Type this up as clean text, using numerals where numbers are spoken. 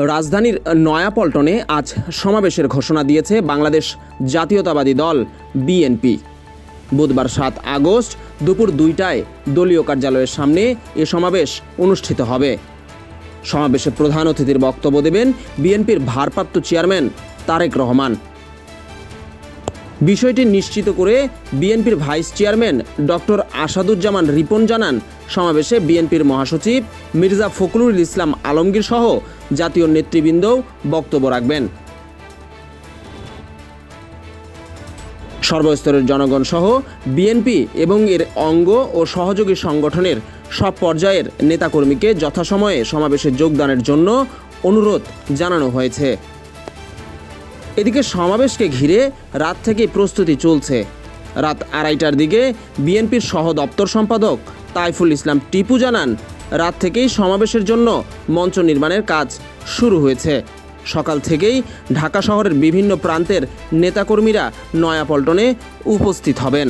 রাজধানীর নয়াপল্টনে আজ সমাবেশের ঘোষণা দিয়েছে বাংলাদেশ জাতীয়তাবাদী দল বিএনপি। বুধবার 7 আগস্ট দুপুর 2টায় দলীয় কার্যালয়ের সামনে এ সমাবেশ অনুষ্ঠিত হবে। সমাবেশে প্রধান অতিথির বক্তব্য দেবেন বিএনপির ভারপ্রাপ্ত চেয়ারম্যান তারেক রহমান। বিষয়টি নিশ্চিত করে বিএনপির vice chairman doctor Asaduzzaman Ripon জানান, সমাবেশে বিএনপির মহাসচিব মির্জা ফখরুল ইসলাম আলমগীর সহ জাতীয় নেতৃবৃন্দও বক্তব্য রাখবেন। সর্বস্তরের জনগণ সহ বিএনপি এবং এর অঙ্গ ও সহযোগী সংগঠনের সব পর্যায়ের নেতাকর্মীকে যথাসময়ে সমাবেশে যোগদানের জন্য অনুরোধ জানানো হয়েছে। এদিকে সমাবেশকে ঘিরে রাত থেকে প্রস্তুতি চলছে। রাত 2:30টার দিকে বিএনপির সহ দপ্তর সম্পাদক তাইফুল ইসলাম টিপু জানান, রাত থেকেই সমাবেশের জন্য মঞ্চ নির্মাণের কাজ শুরু হয়েছে। সকাল থেকেই ঢাকা শহরের বিভিন্ন প্রান্তের নেতাকর্মীরা নয়াপল্টনে উপস্থিত হবেন।